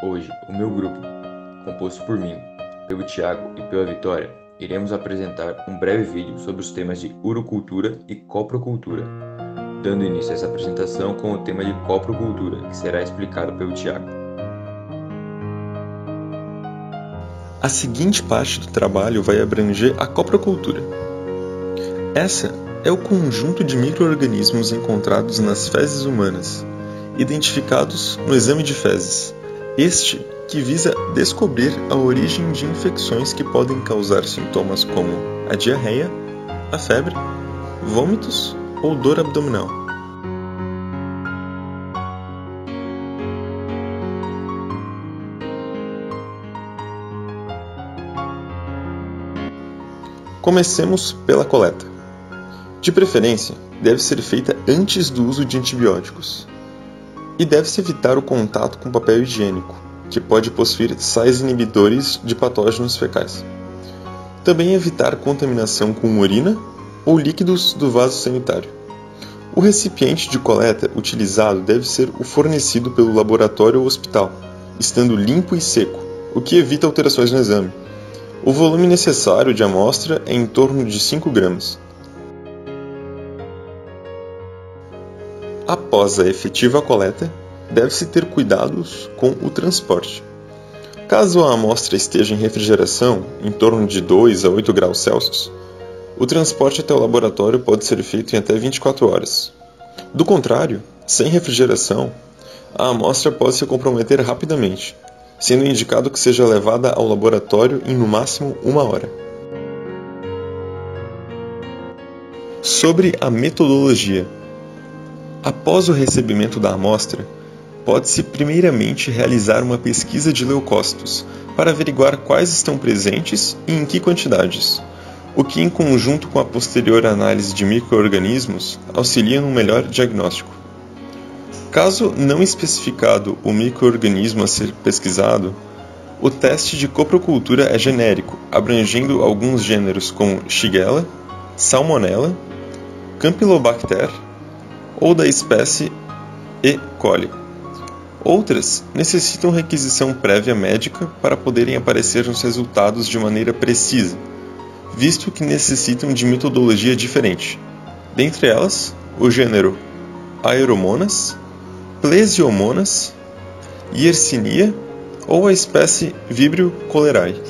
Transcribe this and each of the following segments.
Hoje, o meu grupo, composto por mim, pelo Thiago e pela Vitória, iremos apresentar um breve vídeo sobre os temas de urocultura e coprocultura, dando início a essa apresentação com o tema de coprocultura, que será explicado pelo Thiago. A seguinte parte do trabalho vai abranger a coprocultura. Essa é o conjunto de micro-organismos encontrados nas fezes humanas, identificados no exame de fezes. Este que visa descobrir a origem de infecções que podem causar sintomas como a diarreia, a febre, vômitos ou dor abdominal. Comecemos pela coleta. De preferência, deve ser feita antes do uso de antibióticos. E deve-se evitar o contato com papel higiênico, que pode possuir sais inibidores de patógenos fecais. Também evitar contaminação com urina ou líquidos do vaso sanitário. O recipiente de coleta utilizado deve ser o fornecido pelo laboratório ou hospital, estando limpo e seco, o que evita alterações no exame. O volume necessário de amostra é em torno de 5 gramas. Após a efetiva coleta, deve-se ter cuidados com o transporte. Caso a amostra esteja em refrigeração, em torno de 2 a 8 graus Celsius, o transporte até o laboratório pode ser feito em até 24 horas. Do contrário, sem refrigeração, a amostra pode se comprometer rapidamente, sendo indicado que seja levada ao laboratório em no máximo 1 hora. Sobre a metodologia. Após o recebimento da amostra, pode-se primeiramente realizar uma pesquisa de leucócitos para averiguar quais estão presentes e em que quantidades, o que, em conjunto com a posterior análise de micro-organismos, auxilia no melhor diagnóstico. Caso não especificado o micro-organismo a ser pesquisado, o teste de coprocultura é genérico, abrangendo alguns gêneros como Shigella, Salmonella, Campylobacter ou da espécie E. coli. Outras necessitam requisição prévia médica para poderem aparecer nos resultados de maneira precisa, visto que necessitam de metodologia diferente. Dentre elas, o gênero Aeromonas, Plesiomonas, Yersinia ou a espécie Vibrio cholerae.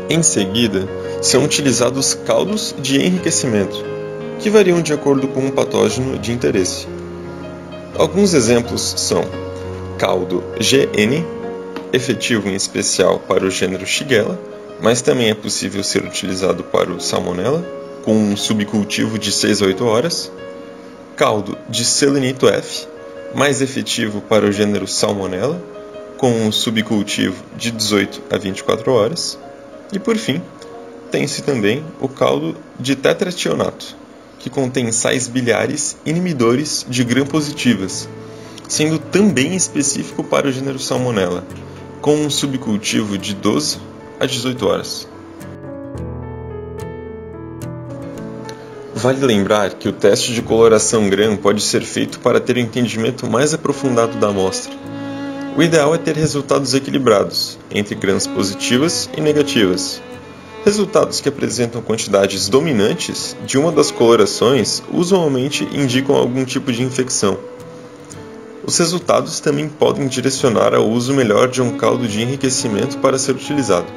Em seguida, são utilizados caldos de enriquecimento, que variam de acordo com o patógeno de interesse. Alguns exemplos são caldo GN, efetivo em especial para o gênero Shigella, mas também é possível ser utilizado para o Salmonella, com um subcultivo de 6 a 8 horas, caldo de Selenito F, mais efetivo para o gênero Salmonella, com um subcultivo de 18 a 24 horas, e por fim, tem-se também o caldo de tetrationato, que contém sais biliares inibidores de gram-positivas, sendo também específico para o gênero Salmonella, com um subcultivo de 12 a 18 horas. Vale lembrar que o teste de coloração gram pode ser feito para ter um entendimento mais aprofundado da amostra. O ideal é ter resultados equilibrados, entre grãs positivas e negativas. Resultados que apresentam quantidades dominantes de uma das colorações usualmente indicam algum tipo de infecção. Os resultados também podem direcionar ao uso melhor de um caldo de enriquecimento para ser utilizado.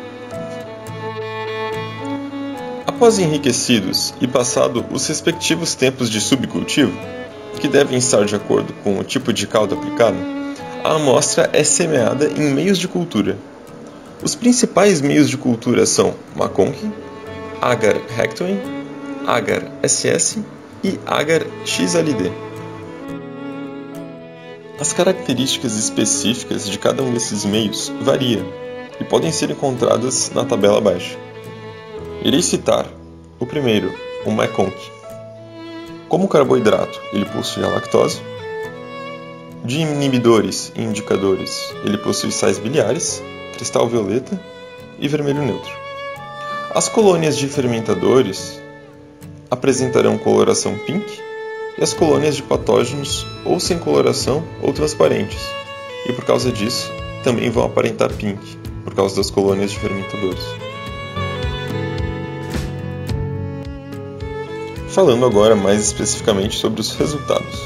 Após enriquecidos e passado os respectivos tempos de subcultivo, que devem estar de acordo com o tipo de caldo aplicado, a amostra é semeada em meios de cultura. Os principais meios de cultura são Maconque, Agar Rectoin, Agar SS e Agar XLD. As características específicas de cada um desses meios variam e podem ser encontradas na tabela abaixo. Irei citar o primeiro, o Maconque. Como carboidrato, ele possui a lactose. De inibidores e indicadores, ele possui sais biliares, cristal violeta e vermelho neutro. As colônias de fermentadores apresentarão coloração pink e as colônias de patógenos ou sem coloração ou transparentes, e por causa disso também vão aparentar pink, por causa das colônias de fermentadores. Falando agora mais especificamente sobre os resultados.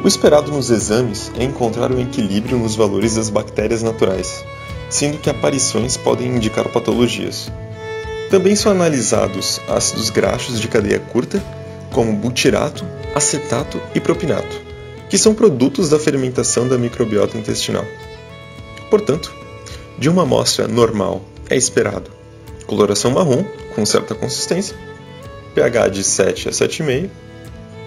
O esperado nos exames é encontrar um equilíbrio nos valores das bactérias naturais, sendo que aparições podem indicar patologias. Também são analisados ácidos graxos de cadeia curta, como butirato, acetato e propinato, que são produtos da fermentação da microbiota intestinal. Portanto, de uma amostra normal é esperado coloração marrom, com certa consistência, pH de 7 a 7,5,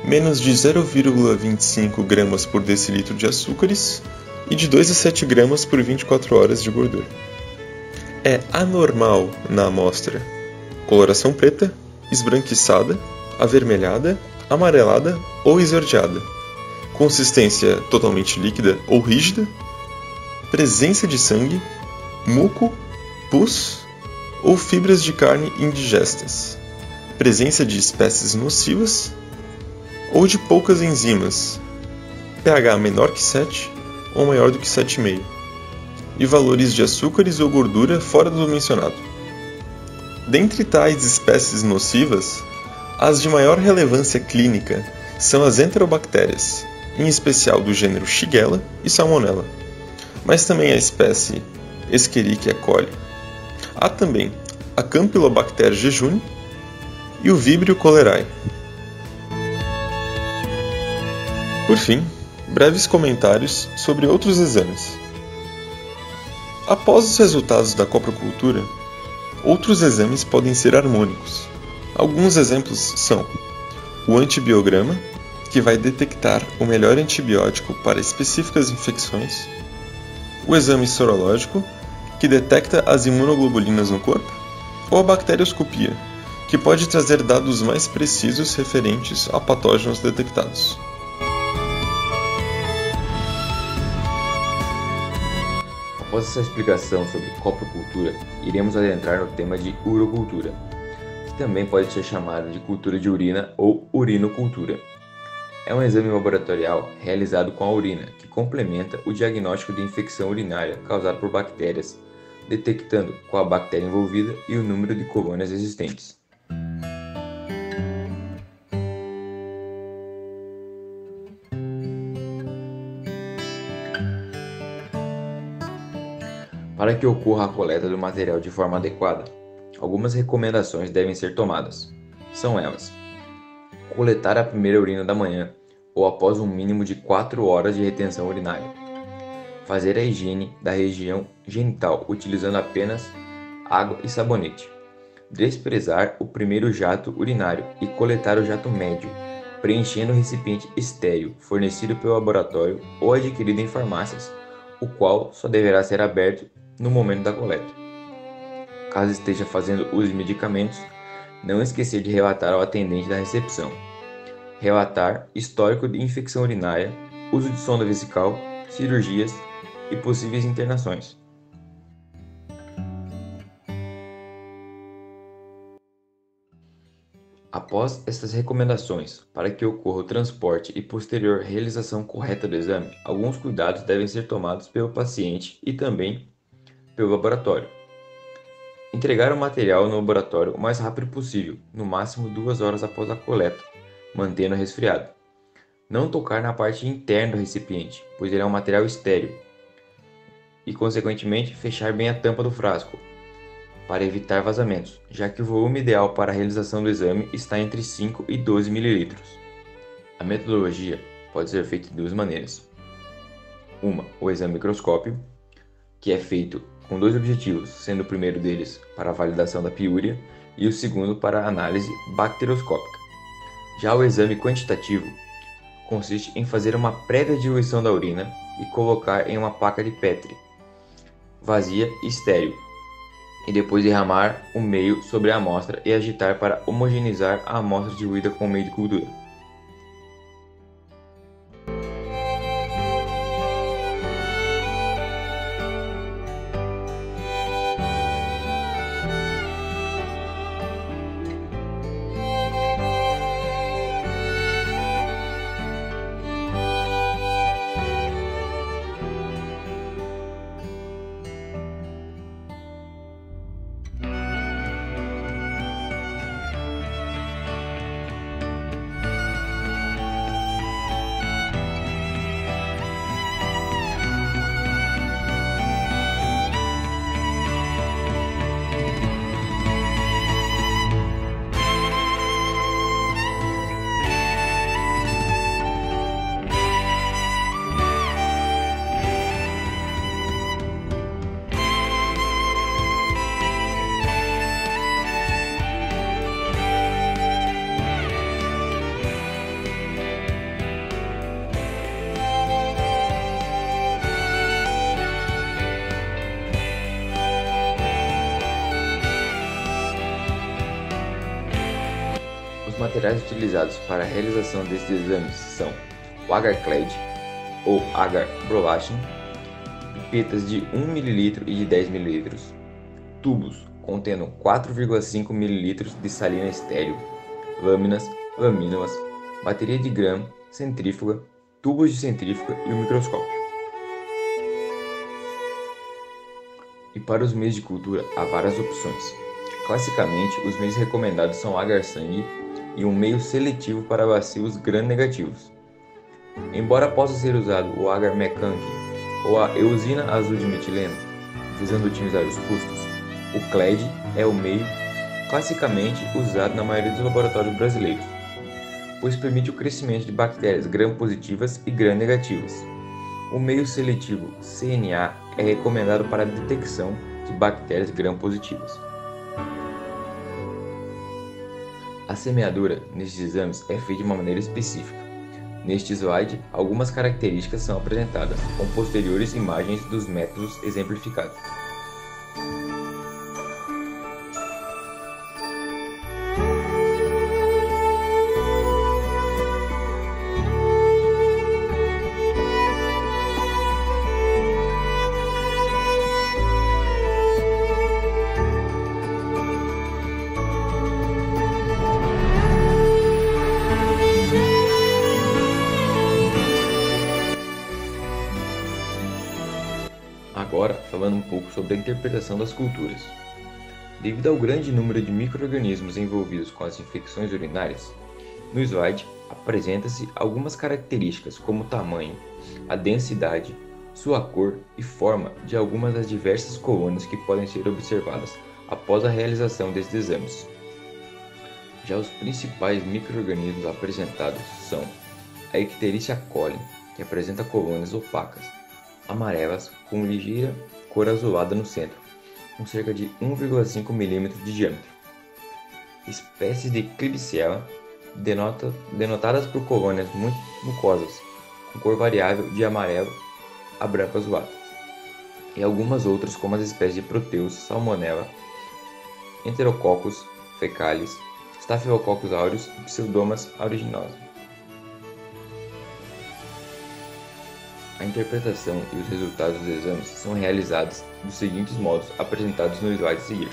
menos de 0,25 gramas por decilitro de açúcares e de 2 a 7 gramas por 24 horas de gordura. É anormal na amostra coloração preta, esbranquiçada, avermelhada, amarelada ou esverdeada, consistência totalmente líquida ou rígida, presença de sangue, muco, pus ou fibras de carne indigestas, presença de espécies nocivas ou de poucas enzimas, pH menor que 7 ou maior do que 7,5, e valores de açúcares ou gordura fora do mencionado. Dentre tais espécies nocivas, as de maior relevância clínica são as enterobactérias, em especial do gênero Shigella e Salmonella, mas também a espécie Escherichia coli. Há também a Campylobacter jejuni e o Vibrio cholerae. Por fim, breves comentários sobre outros exames. Após os resultados da coprocultura, outros exames podem ser harmônicos. Alguns exemplos são o antibiograma, que vai detectar o melhor antibiótico para específicas infecções, o exame sorológico, que detecta as imunoglobulinas no corpo, ou a bacterioscopia, que pode trazer dados mais precisos referentes a patógenos detectados. Após essa explicação sobre coprocultura, iremos adentrar no tema de urocultura, que também pode ser chamado de cultura de urina ou urinocultura. É um exame laboratorial realizado com a urina, que complementa o diagnóstico de infecção urinária causada por bactérias, detectando qual a bactéria envolvida e o número de colônias existentes. Para que ocorra a coleta do material de forma adequada, algumas recomendações devem ser tomadas. São elas: coletar a primeira urina da manhã ou após um mínimo de 4 horas de retenção urinária. Fazer a higiene da região genital utilizando apenas água e sabonete. Desprezar o primeiro jato urinário e coletar o jato médio, preenchendo o recipiente estéril fornecido pelo laboratório ou adquirido em farmácias, o qual só deverá ser aberto no momento da coleta. Caso esteja fazendo uso de medicamentos, não esquecer de relatar ao atendente da recepção. Relatar histórico de infecção urinária, uso de sonda vesical, cirurgias e possíveis internações. Após estas recomendações, para que ocorra o transporte e posterior realização correta do exame, alguns cuidados devem ser tomados pelo paciente e também pelo laboratório. Entregar o material no laboratório o mais rápido possível, no máximo 2 horas após a coleta, mantendo resfriado. Não tocar na parte interna do recipiente, pois ele é um material estéril, e consequentemente fechar bem a tampa do frasco, para evitar vazamentos, já que o volume ideal para a realização do exame está entre 5 e 12 ml. A metodologia pode ser feita de 2 maneiras. Uma, o exame microscópio, que é feito com 2 objetivos, sendo o primeiro deles para a validação da piúria e o segundo para a análise bacterioscópica. Já o exame quantitativo consiste em fazer uma prévia diluição da urina e colocar em uma placa de Petri, vazia e estéril, e depois derramar o meio sobre a amostra e agitar para homogeneizar a amostra diluída com o meio de cultura. Os materiais utilizados para a realização desses exames são o agar-Clead ou agar-Brolachin, pipetas de 1 ml e de 10 ml, tubos contendo 4,5 ml de salina estéril, lâminas, lamínulas, bateria de Gram, centrífuga, tubos de centrífuga e um microscópio. E para os meios de cultura há várias opções. Classicamente, os meios recomendados são o agar-sangue e um meio seletivo para bacilos gram-negativos. Embora possa ser usado o agar-Mecang ou a eosina azul de metileno, visando otimizar os custos, o Clead é o meio classicamente usado na maioria dos laboratórios brasileiros, pois permite o crescimento de bactérias gram-positivas e gram-negativas. O meio seletivo CNA é recomendado para a detecção de bactérias gram-positivas. A semeadura nestes exames é feita de uma maneira específica. Neste slide, algumas características são apresentadas, com posteriores imagens dos métodos exemplificados. Agora, falando um pouco sobre a interpretação das culturas. Devido ao grande número de micro-organismos envolvidos com as infecções urinárias, no slide apresenta-se algumas características como o tamanho, a densidade, sua cor e forma de algumas das diversas colônias que podem ser observadas após a realização desses exames. Já os principais micro-organismos apresentados são a Escherichia coli, que apresenta colônias opacas, amarelas com ligeira cor azulada no centro, com cerca de 1,5 mm de diâmetro. Espécies de Klebsiella denotadas por colônias muito mucosas, com cor variável de amarelo a branco azulado. E algumas outras como as espécies de Proteus, Salmonella, Enterococcus fecalis, Staphylococcus aureus e Pseudomonas aeruginosa. A interpretação e os resultados dos exames são realizados dos seguintes modos apresentados no slide a seguir.